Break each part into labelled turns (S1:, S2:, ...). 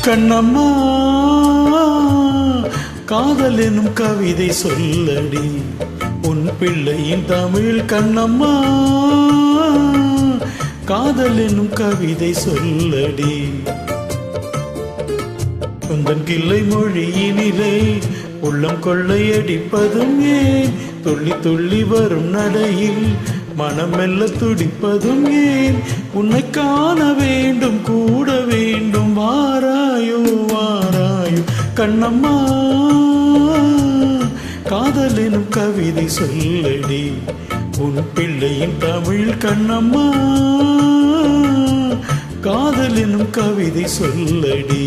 S1: கண்ணம்மா காதல் எனும் கவிதை சொல்லடி உன் பிள்ளையின் தமிழ். கண்ணம்மா காதல் எனும் கவிதை சொல்லடி. உந்தன் கிள்ளை மொழியினிலே உள்ளம் கொள்ளையடிப்பதும் ஏன்? துள்ளி துள்ளி வரும் நடையில் மனம் மெல்ல துடிப்பதும் ஏன்? உன்னை காண வேண்டும் கூட வேண்டும் வாராயோ வாராயோ. கண்ணம்மா காதல் எனும் கவிதை சொல்லடி உன் பிள்ளையின் தமிழ். கண்ணம்மா காதல் எனும் கவிதை சொல்லடி.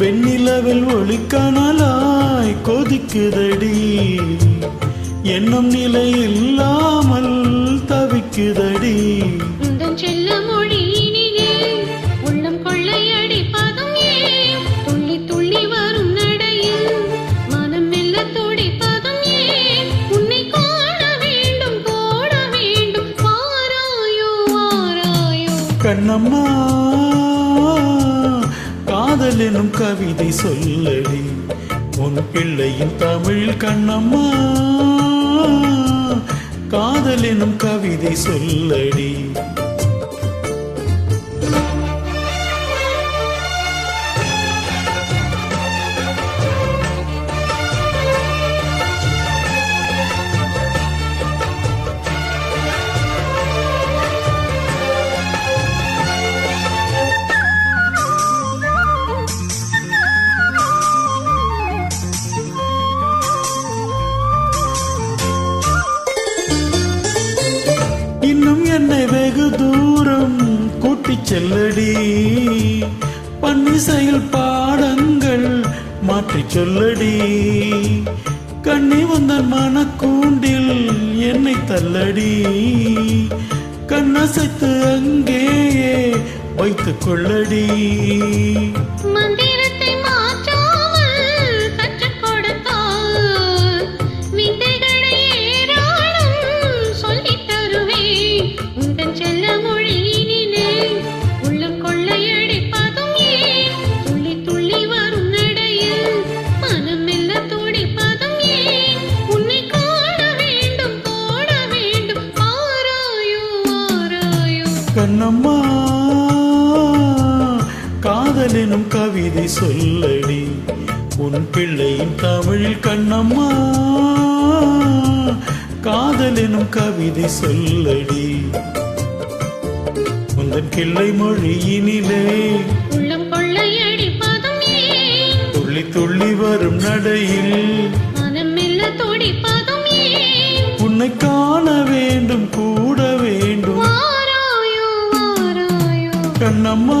S1: வெண்ணிலவில் ஒளிக்கணலாய் கொதிக்குதடி எண்ணம் நிலை இல்லாமல் தவிக்குதடி.
S2: செல்ல மொழியினிலே உள்ளம் கொள்ளையடிப்பதும் ஏன்? துள்ளி துள்ளி வரும் நடையில் மனம் மெல்ல துடிப்பதும் ஏன்? உன்னை காண வேண்டும் போட வேண்டும் வாராயோ வாராயோ.
S1: கண்ணம்மா காதல் எனும் கவிதை சொல்லடி உன் பிள்ளையின் தமிழ். கண்ணம்மா காதல் எனும் கவிதை சொல்லடி. இன்னும் என்னை வெகு தூரம் கூட்டிச் செல்லடி பன்னிசையில் பாடங்கள் மாற்றிச் சொல்லடி. கண்ணி வந்தன் மனக்கூண்டில் என்னை தள்ளடி கண்ணசைத்து அங்கேயே வைத்துக் கொள்ளடி. கண்ணம்மா காதல் எனும் கவிதை சொல்லடி உன் பிள்ளையின் தமிழ். கண்ணம்மா காதல் எனும் கவிதை சொல்லடி. உந்தன் கிள்ளை மொழியினிலே
S2: உள்ளம் கொள்ளையடிப்பதும் ஏன்?
S1: துள்ளி துள்ளி வரும் நடையில்
S2: மனம் மெல்ல துடிப்பதும் ஏன்?
S1: உன்னை காண வேண்டும் கூட வேண்டும் கண்ணம்மா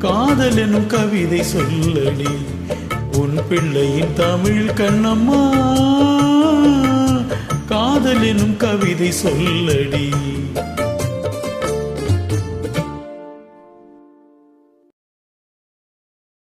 S1: காதல் எனும் கவிதை சொல்லடி உன் பிள்ளையின் தமிழ். கண்ணம்மா காதல் எனும் கவிதை சொல்லடி.